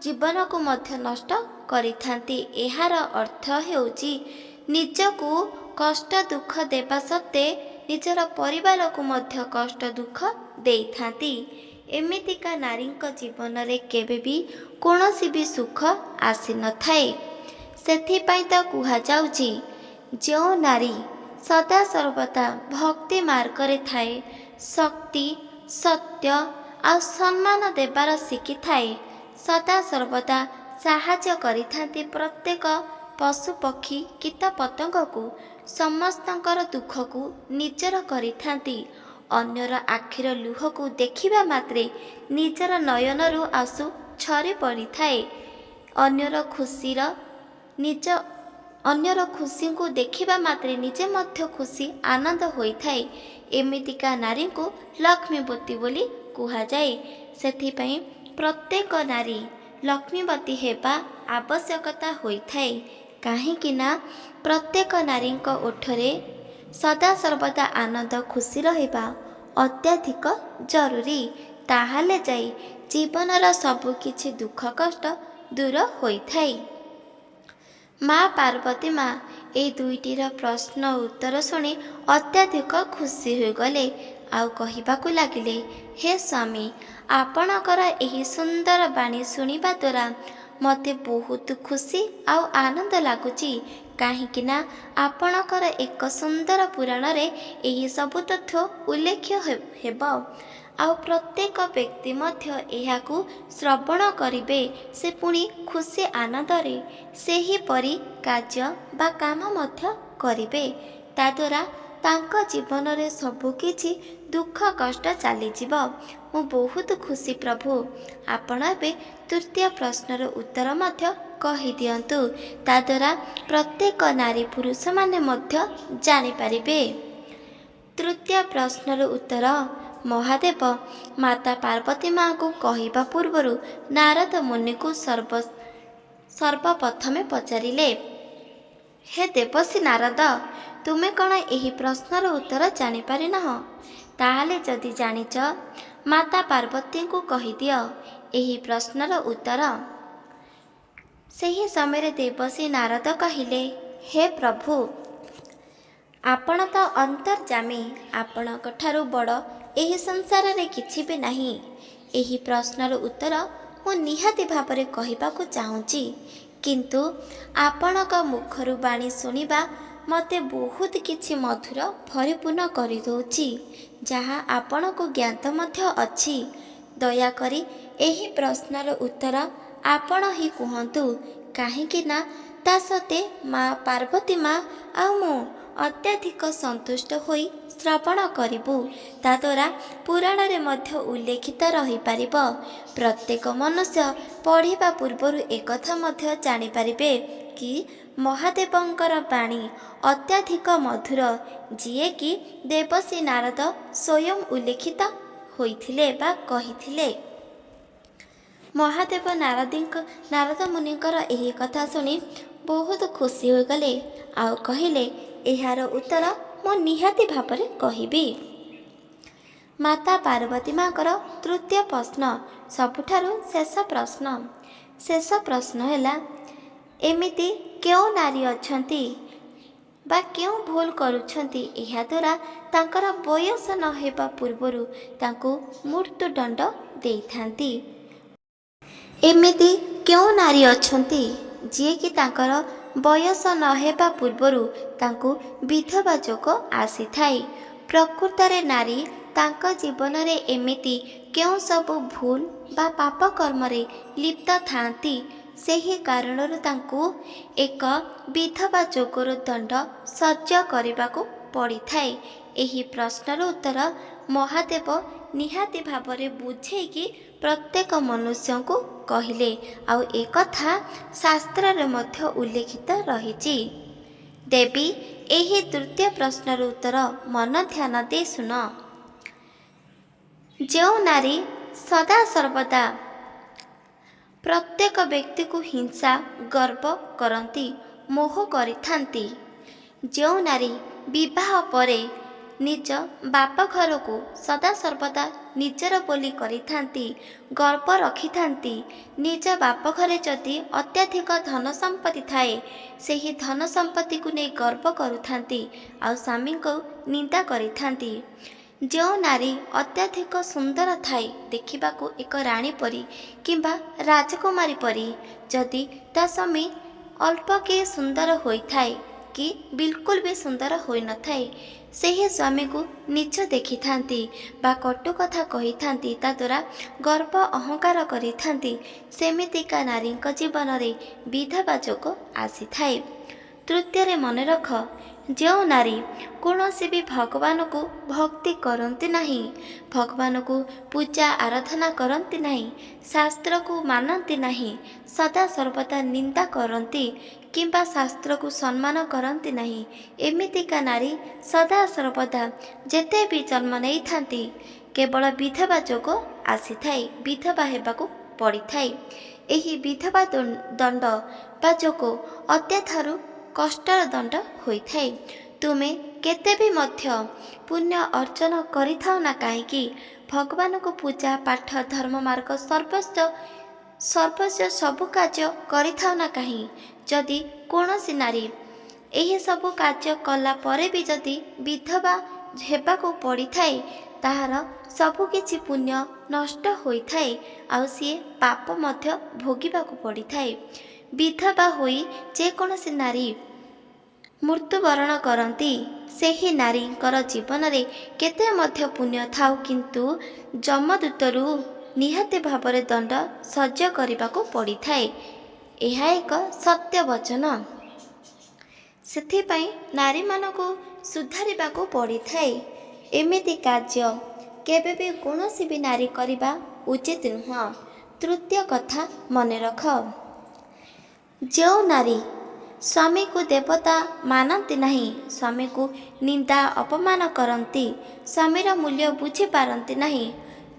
ଜୀବନକୁ ମଧ୍ୟ ନଷ୍ଟ କରିଥାନ୍ତି। ଏହାର ଅର୍ଥ ହେଉଛି ନିଜକୁ କଷ୍ଟ ଦୁଃଖ ଦେବା ସତ୍ତ୍ୱେ ନିଜର ପରିବାରକୁ ମଧ୍ୟ କଷ୍ଟ ଦୁଃଖ ଦେଇଥାନ୍ତି। ଏମିତିକା ନାରୀଙ୍କ ଜୀବନରେ କେବେ ବି କୌଣସି ବି ସୁଖ ଆସିନଥାଏ। ସେଥିପାଇଁ ତ କୁହାଯାଉଛି ଯେଉଁ ନାରୀ ସଦାସର୍ବଦା ଭକ୍ତି ମାର୍ଗରେ ଥାଏ, ଶକ୍ତି, ସତ୍ୟ ଆଉ ସମ୍ମାନ ଦେବାର ଶିଖିଥାଏ, ସଦାସର୍ବଦା ସାହାଯ୍ୟ କରିଥାନ୍ତି ପ୍ରତ୍ୟେକ ପଶୁପକ୍ଷୀ, କୀଟପତଙ୍ଗକୁ, ସମସ୍ତଙ୍କର ଦୁଃଖକୁ ନିଜର କରିଥାନ୍ତି, ଅନ୍ୟର ଆଖିର ଲୁହକୁ ଦେଖିବା ମାତ୍ରେ ନିଜର ନୟନରୁ ଆଂସୁ ଝରି ପଡ଼ିଥାଏ, ଅନ୍ୟର ଖୁସିକୁ ଦେଖିବା ମାତ୍ରେ ନିଜେ ମଧ୍ୟ ଖୁସି ଆନନ୍ଦ ହୋଇଥାଏ। ଏମିତିକା ନାରୀଙ୍କୁ ଲକ୍ଷ୍ମୀବତୀ ବୋଲି କୁହାଯାଏ। ସେଥିପାଇଁ ପ୍ରତ୍ୟେକ ନାରୀ ଲକ୍ଷ୍ମୀବତୀ ହେବା ଆବଶ୍ୟକତା ହୋଇଥାଏ। କାହିଁକି ନା ପ୍ରତ୍ୟେକ ନାରୀଙ୍କ ଓଠରେ ସଦାସର୍ବଦା ଆନନ୍ଦ, ଖୁସି ରହିବା ଅତ୍ୟଧିକ ଜରୁରୀ। ତାହେଲେ ଯାଇ ଜୀବନର ସବୁକିଛି ଦୁଃଖ କଷ୍ଟ ଦୂର ହୋଇଥାଏ। ମା ପାର୍ବତୀ ମା ଏହି ଦୁଇଟିର ପ୍ରଶ୍ନ ଉତ୍ତର ଶୁଣି ଅତ୍ୟଧିକ ଖୁସି ହୋଇଗଲେ ଆଉ କହିବାକୁ ଲାଗିଲେ, ହେ ସ୍ୱାମୀ, ଆପଣଙ୍କର ଏହି ସୁନ୍ଦର ବାଣୀ ଶୁଣିବା ଦ୍ୱାରା ମୋତେ ବହୁତ ଖୁସି ଆଉ ଆନନ୍ଦ ଲାଗୁଛି। କାହିଁକି ନା ଆପଣଙ୍କର ଏକ ସୁନ୍ଦର ପୁରାଣରେ ଏହି ସବୁ ତଥ୍ୟ ଉଲ୍ଲେଖ ହେବ। ଆଉ ପ୍ରତ୍ୟେକ ବ୍ୟକ୍ତି ମଧ୍ୟ ଏହାକୁ ଶ୍ରବଣ କରିବେ। ସେ ପୁଣି ଖୁସି ଆନନ୍ଦରେ ସେହିପରି କାର୍ଯ୍ୟ ବା କାମ ମଧ୍ୟ କରିବେ। ତାଦ୍ୱାରା ତାଙ୍କ ଜୀବନରେ ସବୁକିଛି ଦୁଃଖ କଷ୍ଟ ଚାଲିଯିବ। ମୁଁ ବହୁତ ଖୁସି ପ୍ରଭୁ। ଆପଣ ଏବେ ତୃତୀୟ ପ୍ରଶ୍ନର ଉତ୍ତର ମଧ୍ୟ କହିଦିଅନ୍ତୁ। ତାଦ୍ୱାରା ପ୍ରତ୍ୟେକ ନାରୀ ପୁରୁଷମାନେ ମଧ୍ୟ ଜାଣିପାରିବେ। ତୃତୀୟ ପ୍ରଶ୍ନର ଉତ୍ତର, ମହାଦେବ ମାତା ପାର୍ବତୀ ମାଙ୍କୁ କହିବା ପୂର୍ବରୁ ନାରଦ ମୁନିଙ୍କୁ ସର୍ବପ୍ରଥମେ ପଚାରିଲେ, ହେ ଦେବର୍ଷି ନାରଦ, ତୁମେ କ'ଣ ଏହି ପ୍ରଶ୍ନର ଉତ୍ତର ଜାଣିପାରିନାହଁ? ତାହେଲେ ଯଦି ଜାଣିଛ, ମାତା ପାର୍ବତୀଙ୍କୁ କହିଦିଅ ଏହି ପ୍ରଶ୍ନର ଉତ୍ତର। ସେହି ସମୟରେ ଦେବର୍ଷି ନାରଦ କହିଲେ, ହେ ପ୍ରଭୁ, ଆପଣ ତ ଅନ୍ତର୍ଯ୍ୟାମୀ, ଆପଣଙ୍କ ଠାରୁ ବଡ଼ ଏହି ସଂସାରରେ କିଛି ବି ନାହିଁ। ଏହି ପ୍ରଶ୍ନର ଉତ୍ତର ମୁଁ ନିହାତି ଭାବରେ କହିବାକୁ ଚାହୁଁଛି, କିନ୍ତୁ ଆପଣଙ୍କ ମୁଖରୁ ବାଣୀ ଶୁଣିବା ମୋତେ ବହୁତ କିଛି ମଧୁର ପରିପୂର୍ଣ୍ଣ କରିଦେଉଛି, ଯାହା ଆପଣଙ୍କୁ ଜ୍ଞାତ ମଧ୍ୟ ଅଛି। ଦୟାକରି ଏହି ପ୍ରଶ୍ନର ଉତ୍ତର ଆପଣ ହିଁ କୁହନ୍ତୁ, କାହିଁକି ନା ତା ସତ୍ତ୍ୱେ ମା ପାର୍ବତୀ ମା ଆଉ ମୁଁ ଅତ୍ୟଧିକ ସନ୍ତୁଷ୍ଟ ହୋଇ ଶ୍ରବଣ କରିବୁ। ତାଦ୍ୱାରା ପୁରାଣରେ ମଧ୍ୟ ଉଲ୍ଲେଖିତ ରହିପାରିବ। ପ୍ରତ୍ୟେକ ମନୁଷ୍ୟ ପଢ଼ିବା ପୂର୍ବରୁ ଏକଥା ମଧ୍ୟ ଜାଣିପାରିବେ କି ମହାଦେବଙ୍କର ବାଣୀ ଅତ୍ୟଧିକ ମଧୁର, ଯିଏକି ଦେବର୍ଷି ନାରଦ ସ୍ୱୟଂ ଉଲ୍ଲେଖିତ ହୋଇଥିଲେ ବା କହିଥିଲେ। ମହାଦେବ ନାରଦ ମୁନିଙ୍କର ଏହି କଥା ଶୁଣି ବହୁତ ଖୁସି ହୋଇଗଲେ ଆଉ କହିଲେ, ଏହାର ଉତ୍ତର ମୁଁ ନିହାତି ଭାବରେ କହିବି। ମାତା ପାର୍ବତୀ ମାଙ୍କର ତୃତୀୟ ପ୍ରଶ୍ନ ସବୁଠାରୁ ଶେଷ ପ୍ରଶ୍ନ। ଶେଷ ପ୍ରଶ୍ନ ହେଲା, ଏମିତି କେଉଁ ନାରୀ ଅଛନ୍ତି ବା କେଉଁ ଭୁଲ କରୁଛନ୍ତି ଏହାଦ୍ୱାରା ତାଙ୍କର ବୟସ ନ ହେବା ପୂର୍ବରୁ ତାଙ୍କୁ ମୃତ୍ୟୁଦଣ୍ଡ ଦେଇଥାନ୍ତି? ଏମିତି କେଉଁ ନାରୀ ଅଛନ୍ତି ଯିଏକି ତାଙ୍କର ବୟସ ନ ହେବା ପୂର୍ବରୁ ତାଙ୍କୁ ବିଧବା ଯୋଗ ଆସିଥାଏ? ପ୍ରକୃତରେ ନାରୀ ତାଙ୍କ ଜୀବନରେ ଏମିତି କେଉଁ ସବୁ ଭୁଲ ବା ପାପ କର୍ମରେ ଲିପ୍ତ ଥାଆନ୍ତି, ସେହି କାରଣରୁ ତାଙ୍କୁ ଏକ ବିଧବା ଯୋଗର ଦଣ୍ଡ ସହ୍ୟ କରିବାକୁ ପଡ଼ିଥାଏ? ଏହି ପ୍ରଶ୍ନର ଉତ୍ତର ମହାଦେବ ନିହାତି ଭାବରେ ବୁଝେଇକି ପ୍ରତ୍ୟେକ ମନୁଷ୍ୟଙ୍କୁ କହିଲେ, ଆଉ ଏକଥା ଶାସ୍ତ୍ରରେ ମଧ୍ୟ ଉଲ୍ଲେଖିତ ରହିଛି। ଦେବୀ, ଏହି ତୃତୀୟ ପ୍ରଶ୍ନର ଉତ୍ତର ମନ ଧ୍ୟାନ ଦେଇ ଶୁଣ। ଯେଉଁ ନାରୀ ସଦାସର୍ବଦା ପ୍ରତ୍ୟେକ ବ୍ୟକ୍ତିକୁ ହିଂସା, ଗର୍ବ କରନ୍ତି, ମୋହ କରିଥାନ୍ତି, ଯେଉଁ ନାରୀ ବିବାହ ପରେ ନିଜ ବାପ ଘରକୁ ସଦାସର୍ବଦା ନିଜର ବୋଲି କରିଥାନ୍ତି, ଗର୍ବ ରଖିଥାନ୍ତି, ନିଜ ବାପ ଘରେ ଯଦି ଅତ୍ୟଧିକ ଧନ ସମ୍ପତ୍ତି ଥାଏ, ସେହି ଧନ ସମ୍ପତ୍ତିକୁ ନେଇ ଗର୍ବ କରୁଥାନ୍ତି ଆଉ ସ୍ୱାମୀଙ୍କୁ ନିନ୍ଦା କରିଥାନ୍ତି, ଯେଉଁ ନାରୀ ଅତ୍ୟଧିକ ସୁନ୍ଦର ଥାଏ, ଦେଖିବାକୁ ଏକ ରାଣୀ ପରି କିମ୍ବା ରାଜକୁମାରୀ ପରି, ଯଦି ତା ସ୍ୱାମୀ ଅଳ୍ପକେ ସୁନ୍ଦର ହୋଇଥାଏ କି ବିଲକୁଲ ବି ସୁନ୍ଦର ହୋଇନଥାଏ, ସେହି ସ୍ୱାମୀକୁ ନୀଚ ଦେଖିଥାନ୍ତି ବା କଟୁ କଥା କହିଥାନ୍ତି, ତାଦ୍ୱାରା ଗର୍ବ ଅହଙ୍କାର କରିଥାନ୍ତି, ସେମିତିକା ନାରୀଙ୍କ ଜୀବନରେ ବିଧବା ଯୋଗ ଆସିଥାଏ। ତୃତୀୟରେ ମନେ ରଖ, ଯେଉଁ ନାରୀ କୌଣସି ବି ଭଗବାନଙ୍କୁ ଭକ୍ତି କରନ୍ତି ନାହିଁ, ଭଗବାନଙ୍କୁ ପୂଜା ଆରାଧନା କରନ୍ତି ନାହିଁ, ଶାସ୍ତ୍ରକୁ ମାନନ୍ତି ନାହିଁ, ସଦାସର୍ବଦା ନିନ୍ଦା କରନ୍ତି କିମ୍ବା ଶାସ୍ତ୍ରକୁ ସମ୍ମାନ କରନ୍ତି ନାହିଁ, ଏମିତିକା ନାରୀ ସଦାସର୍ବଦା ଯେତେ ବି ଜନ୍ମ ନେଇଥାନ୍ତି କେବଳ ବିଧବା ଯୋଗ ଆସିଥାଏ, ବିଧବା ହେବାକୁ ପଡ଼ିଥାଏ। ଏହି ବିଧବା ଦଣ୍ଡ ବା ଯୋଗ ଅତ୍ୟାଠାରୁ କଷ୍ଟର ଦଣ୍ଡ ହୋଇଥାଏ। ତୁମେ କେତେ ବି ମଧ୍ୟ ପୁଣ୍ୟ ଅର୍ଜନ କରିଥାଉ ନା କାହିଁକି, ଭଗବାନଙ୍କୁ ପୂଜା ପାଠ ଧର୍ମ ମାର୍ଗ ସର୍ବସ୍ୱ ସବୁ କାର୍ଯ୍ୟ କରିଥାଉ ନା କାହିଁ, ଯଦି କୌଣସି ନାରୀ ଏହିସବୁ କାର୍ଯ୍ୟ କଲା ପରେ ବି ଯଦି ବିଧବା ହେବାକୁ ପଡ଼ିଥାଏ, ତାହାର ସବୁକିଛି ପୁଣ୍ୟ ନଷ୍ଟ ହୋଇଥାଏ ଆଉ ସିଏ ପାପ ମଧ୍ୟ ଭୋଗିବାକୁ ପଡ଼ିଥାଏ। ବିଧବା ହୋଇ ଯେକୌଣସି ନାରୀ ମୃତ୍ୟୁବରଣ କରନ୍ତି ସେହି ନାରୀଙ୍କର ଜୀବନରେ କେତେ ମଧ୍ୟ ପୁଣ୍ୟ ଥାଉ, କିନ୍ତୁ ଯମଦୂତରୁ ନିହାତି ଭାବରେ ଦଣ୍ଡ ସହ୍ୟ କରିବାକୁ ପଡ଼ିଥାଏ। ଏହା ଏକ ସତ୍ୟ ବଚନ। ସେଥିପାଇଁ ନାରୀମାନଙ୍କୁ ସୁଧାରିବାକୁ ପଡ଼ିଥାଏ। ଏମିତି କାର୍ଯ୍ୟ କେବେ ବି କୌଣସି ବି ନାରୀ କରିବା ଉଚିତ ନୁହଁ। ତୃତୀୟ କଥା ମନେ ରଖ, ଯେଉଁ ନାରୀ ସ୍ୱାମୀକୁ ଦେବତା ମାନନ୍ତି ନାହିଁ, ସ୍ୱାମୀକୁ ନିନ୍ଦା ଅପମାନ କରନ୍ତି, ସ୍ୱାମୀର ମୂଲ୍ୟ ବୁଝିପାରନ୍ତି ନାହିଁ,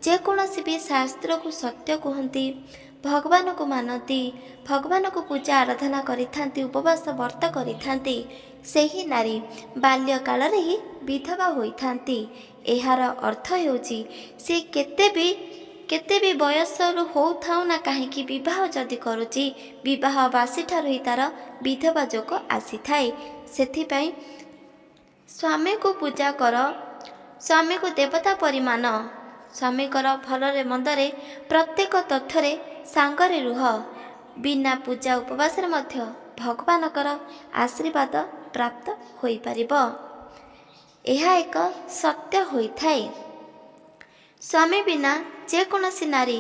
ଯେକୌଣସି ବି ଶାସ୍ତ୍ରକୁ ସତ୍ୟ କୁହନ୍ତି, ଭଗବାନଙ୍କୁ ମାନନ୍ତି, ଭଗବାନଙ୍କୁ ପୂଜା ଆରାଧନା କରିଥାନ୍ତି, ଉପବାସ ବ୍ରତ କରିଥାନ୍ତି, ସେହି ନାରୀ ବାଲ୍ୟକାଳରେ ହିଁ ବିଧବା ହୋଇଥାନ୍ତି। ଏହାର ଅର୍ଥ ହେଉଛି ସେ କେତେ ବି ବୟସରୁ ହେଉଥାଉ ନା କାହିଁକି ବିବାହ ଯଦି କରୁଛି, ବିବାହ ବାସିଠାରୁ ହିଁ ତା'ର ବିଧବା ଯୋଗ ଆସିଥାଏ। ସେଥିପାଇଁ ସ୍ୱାମୀକୁ ପୂଜା କର, ସ୍ୱାମୀକୁ ଦେବତା ପରି ମାନ, ସ୍ୱାମୀଙ୍କର ଭଲରେ ମନ୍ଦରେ ପ୍ରତ୍ୟେକ ତଥ୍ୟରେ ସାଙ୍ଗରେ ରୁହ। ବିନା ପୂଜା ଉପବାସରେ ମଧ୍ୟ ଭଗବାନଙ୍କର ଆଶୀର୍ବାଦ ପ୍ରାପ୍ତ ହୋଇପାରିବ। ଏହା ଏକ ସତ୍ୟ ହୋଇଥାଏ। ସ୍ୱାମୀ ବିନା ଯେକୌଣସି ନାରୀ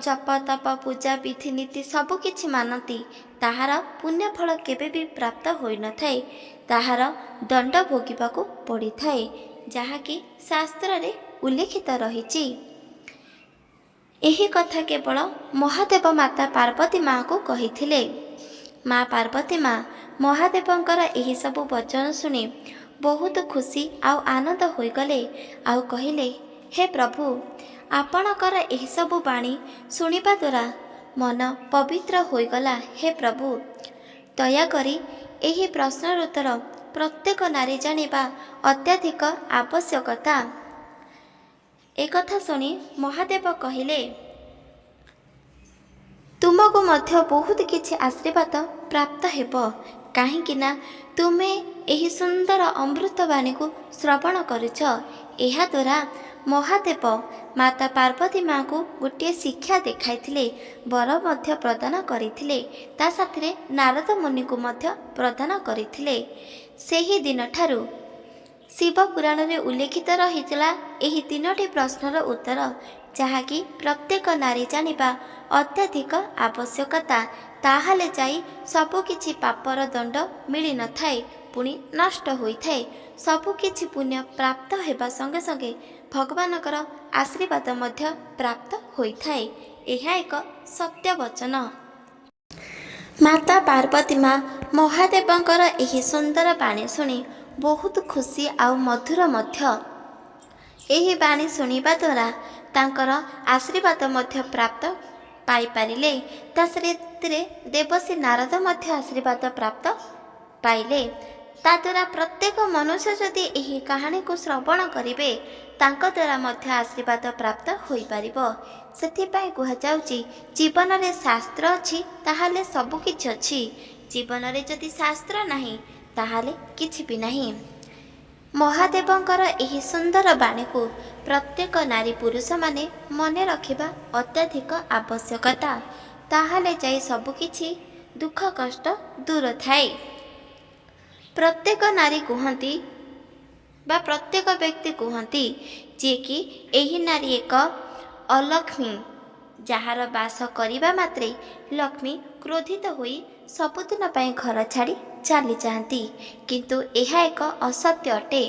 ଜପ ତପ ପୂଜା ବିଧିନୀତି ସବୁକିଛି ମାନନ୍ତି, ତାହାର ପୁଣ୍ୟଫଳ କେବେ ବି ପ୍ରାପ୍ତ ହୋଇନଥାଏ। ତାହାର ଦଣ୍ଡ ଭୋଗିବାକୁ ପଡ଼ିଥାଏ, ଯାହାକି ଶାସ୍ତ୍ରରେ ଉଲ୍ଲେଖିତ ରହିଛି। ଏହି କଥା କେବଳ ମହାଦେବ ମାତା ପାର୍ବତୀ ମାଆଙ୍କୁ କହିଥିଲେ। ମା ପାର୍ବତୀ ମା ମହାଦେବଙ୍କର ଏହିସବୁ ବଚନ ଶୁଣି ବହୁତ ଖୁସି ଆଉ ଆନନ୍ଦ ହୋଇଗଲେ। ଆଉ କହିଲେ, ହେ ପ୍ରଭୁ, ଆପଣଙ୍କର ଏହିସବୁ ବାଣୀ ଶୁଣିବା ଦ୍ୱାରା ମନ ପବିତ୍ର ହୋଇଗଲା। ହେ ପ୍ରଭୁ, ଦୟାକରି ଏହି ପ୍ରଶ୍ନର ଉତ୍ତର ପ୍ରତ୍ୟେକ ନାରୀ ଜାଣିବା ଅତ୍ୟଧିକ ଆବଶ୍ୟକତା। ଏକଥା ଶୁଣି ମହାଦେବ କହିଲେ, ତୁମକୁ ମଧ୍ୟ ବହୁତ କିଛି ଆଶୀର୍ବାଦ ପ୍ରାପ୍ତ ହେବ, କାହିଁକି ନା ତୁମେ ଏହି ସୁନ୍ଦର ଅମୃତବାଣୀକୁ ଶ୍ରବଣ କରୁଛ। ଏହାଦ୍ୱାରା ମହାଦେବ ମାତା ପାର୍ବତୀ ମାଆଙ୍କୁ ଗୋଟିଏ ଶିକ୍ଷା ଦେଖାଇଥିଲେ, ବର ମଧ୍ୟ ପ୍ରଦାନ କରିଥିଲେ, ତା ସାଥିରେ ନାରଦ ମୁନିଙ୍କୁ ମଧ୍ୟ ପ୍ରଦାନ କରିଥିଲେ। ସେହି ଦିନଠାରୁ ଶିବ ପୁରାଣରେ ଉଲ୍ଲେଖିତ ରହିଥିଲା ଏହି ତିନୋଟି ପ୍ରଶ୍ନର ଉତ୍ତର, ଯାହାକି ପ୍ରତ୍ୟେକ ନାରୀ ଜାଣିବା ଅତ୍ୟଧିକ ଆବଶ୍ୟକତା। ତାହେଲେ ଯାଇ ସବୁକିଛି ପାପର ଦଣ୍ଡ ମିଳିନଥାଏ, ପୁଣି ନଷ୍ଟ ହୋଇଥାଏ। ସବୁକିଛି ପୁଣ୍ୟ ପ୍ରାପ୍ତ ହେବା ସଙ୍ଗେ ସଙ୍ଗେ ଭଗବାନଙ୍କର ଆଶୀର୍ବାଦ ମଧ୍ୟ ପ୍ରାପ୍ତ ହୋଇଥାଏ। ଏହା ଏକ ସତ୍ୟ ବଚନ। ମାତା ପାର୍ବତୀ ମା ମହାଦେବଙ୍କର ଏହି ସୁନ୍ଦର ବାଣୀ ଶୁଣି ବହୁତ ଖୁସି ଆଉ ମଧୁର ମଧ୍ୟ। ଏହି ବାଣୀ ଶୁଣିବା ଦ୍ୱାରା ତାଙ୍କର ଆଶୀର୍ବାଦ ମଧ୍ୟ ପ୍ରାପ୍ତ ପାଇପାରିଲେ। ତା ସେଥିରେ ଦେବଶ୍ରୀ ନାରଦ ମଧ୍ୟ ଆଶୀର୍ବାଦ ପ୍ରାପ୍ତ ପାଇଲେ। ତାଦ୍ୱାରା ପ୍ରତ୍ୟେକ ମନୁଷ୍ୟ ଯଦି ଏହି କାହାଣୀକୁ ଶ୍ରବଣ କରିବେ, ତାଙ୍କ ଦ୍ୱାରା ମଧ୍ୟ ଆଶୀର୍ବାଦ ପ୍ରାପ୍ତ ହୋଇପାରିବ। ସେଥିପାଇଁ କୁହାଯାଉଛି, ଜୀବନରେ ଶାସ୍ତ୍ର ଅଛି ତାହେଲେ ସବୁକିଛି ଅଛି। ଜୀବନରେ ଯଦି ଶାସ୍ତ୍ର ନାହିଁ ତାହେଲେ କିଛି ବି ନାହିଁ। ମହାଦେବଙ୍କର ଏହି ସୁନ୍ଦର ବାଣୀକୁ ପ୍ରତ୍ୟେକ ନାରୀ ପୁରୁଷମାନେ ମନେ ରଖିବା ଅତ୍ୟଧିକ ଆବଶ୍ୟକତା। ତାହେଲେ ଯାଇ ସବୁକିଛି ଦୁଃଖ କଷ୍ଟ ଦୂର ଥାଏ। ପ୍ରତ୍ୟେକ ନାରୀ କୁହନ୍ତି ବା ପ୍ରତ୍ୟେକ ବ୍ୟକ୍ତି କୁହନ୍ତି, ଯିଏକି ଏହି ନାରୀ ଏକ ଅଲକ୍ଷ୍ମୀ, ଯାହାର ବାସ କରିବା ମାତ୍ରେ ଲକ୍ଷ୍ମୀ କ୍ରୋଧିତ ହୋଇ ସବୁଦିନ ପାଇଁ ଘର ଛାଡ଼ି ଚାଲିଯାଆନ୍ତି। କିନ୍ତୁ ଏହା ଏକ ଅସତ୍ୟ ଅଟେ।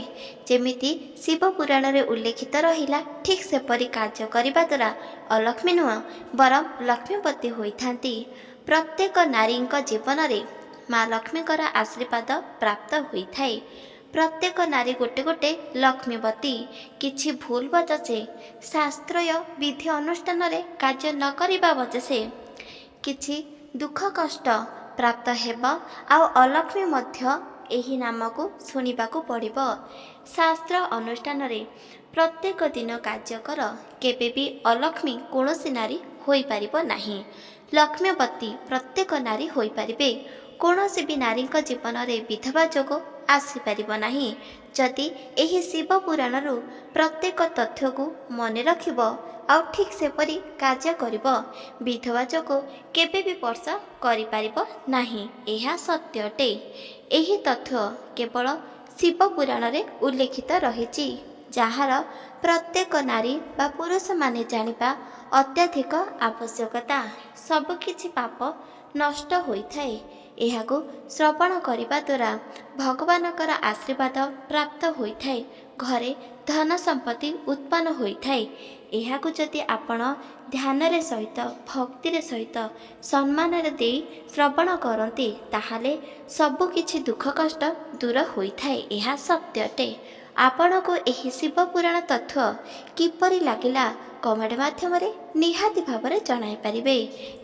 ଯେମିତି ଶିବ ପୁରାଣରେ ଉଲ୍ଲେଖିତ ରହିଲା, ଠିକ୍ ସେପରି କାର୍ଯ୍ୟ କରିବା ଦ୍ୱାରା ଅଲକ୍ଷ୍ମୀ ନୁହଁ ବରଂ ଲକ୍ଷ୍ମୀପତି ହୋଇଥାନ୍ତି। ପ୍ରତ୍ୟେକ ନାରୀଙ୍କ ଜୀବନରେ ମା ଲକ୍ଷ୍ମୀଙ୍କର ଆଶୀର୍ବାଦ ପ୍ରାପ୍ତ ହୋଇଥାଏ। ପ୍ରତ୍ୟେକ ନାରୀ ଗୋଟେ ଲକ୍ଷ୍ମୀବତୀ। କିଛି ଭୁଲ ବଚସେ ଶାସ୍ତ୍ରୀୟ ବିଧି ଅନୁଷ୍ଠାନରେ କାର୍ଯ୍ୟ ନ କରିବା ବଚସେ କିଛି ଦୁଃଖ କଷ୍ଟ ପ୍ରାପ୍ତ ହେବ, ଆଉ ଅଲକ୍ଷ୍ମୀ ମଧ୍ୟ ଏହି ନାମକୁ ଶୁଣିବାକୁ ପଡ଼ିବ। ଶାସ୍ତ୍ର ଅନୁଷ୍ଠାନରେ ପ୍ରତ୍ୟେକ ଦିନ କାର୍ଯ୍ୟ କର, କେବେ ବି ଅଲକ୍ଷ୍ମୀ କୌଣସି ନାରୀ ହୋଇପାରିବ ନାହିଁ। ଲକ୍ଷ୍ମୀବତୀ ପ୍ରତ୍ୟେକ ନାରୀ ହୋଇପାରିବେ। କୌଣସି ବି ନାରୀଙ୍କ ଜୀବନରେ ବିଧବା ଯୋଗ ଆସିପାରିବ ନାହିଁ। ଯଦି ଏହି ଶିବ ପୁରାଣରୁ ପ୍ରତ୍ୟେକ ତଥ୍ୟକୁ ମନେ ରଖିବ, ଆଉ ଠିକ୍ ସେପରି କାର୍ଯ୍ୟ କରିବ। ବିଧବା ଯୋଗ କେବେ ବି ସ୍ପର୍ଶ କରିପାରିବ ନାହିଁ, ଏହା ସତ୍ୟ ଅଟେ। ଏହି ତଥ୍ୟ କେବଳ ଶିବ ପୁରାଣରେ ଉଲ୍ଲେଖିତ ରହିଛି, ଯାହାର ପ୍ରତ୍ୟେକ ନାରୀ ବା ପୁରୁଷମାନେ ଜାଣିବା ଅତ୍ୟଧିକ ଆବଶ୍ୟକତା। ସବୁକିଛି ପାପ ନଷ୍ଟ ହୋଇଥାଏ। ଏହାକୁ ଶ୍ରବଣ କରିବା ଦ୍ୱାରା ଭଗବାନଙ୍କର ଆଶୀର୍ବାଦ ପ୍ରାପ୍ତ ହୋଇଥାଏ। ଘରେ ଧନ ସମ୍ପତ୍ତି ଉତ୍ପନ୍ନ ହୋଇଥାଏ। ଏହାକୁ ଯଦି ଆପଣ ଧ୍ୟାନରେ ସହିତ, ଭକ୍ତିରେ ସହିତ, ସମ୍ମାନରେ ଦେଇ ଶ୍ରବଣ କରନ୍ତି, ତାହେଲେ ସବୁକିଛି ଦୁଃଖ କଷ୍ଟ ଦୂର ହୋଇଥାଏ। ଏହା ସତ୍ୟ ଅଟେ। ଆପଣଙ୍କୁ ଏହି ଶିବ ପୁରାଣ ତଥ୍ୟ କିପରି ଲାଗିଲା କମେଣ୍ଟ ମାଧ୍ୟମରେ ନିହାତି ଭାବରେ ଜଣାଇପାରିବେ।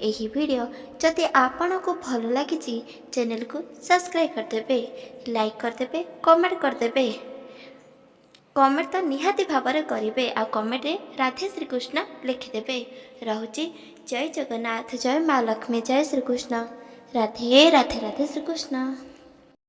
ଏହି ଭିଡ଼ିଓ ଯଦି ଆପଣଙ୍କୁ ଭଲ ଲାଗିଛି, ଚ୍ୟାନେଲକୁ ସବସ୍କ୍ରାଇବ୍ କରିଦେବେ, ଲାଇକ୍ କରିଦେବେ, କମେଣ୍ଟ କରିଦେବେ। କମେଣ୍ଟ ତ ନିହାତି ଭାବରେ କରିବେ, ଆଉ କମେଣ୍ଟରେ ରାଧେ ଶ୍ରୀକୃଷ୍ଣ ଲେଖିଦେବେ। ରହୁଛି। ଜୟ ଜଗନ୍ନାଥ, ଜୟ ମା ଲକ୍ଷ୍ମୀ, ଜୟ ଶ୍ରୀକୃଷ୍ଣ। ରାଧେ ରାଧେ, ରାଧେ ଶ୍ରୀକୃଷ୍ଣ।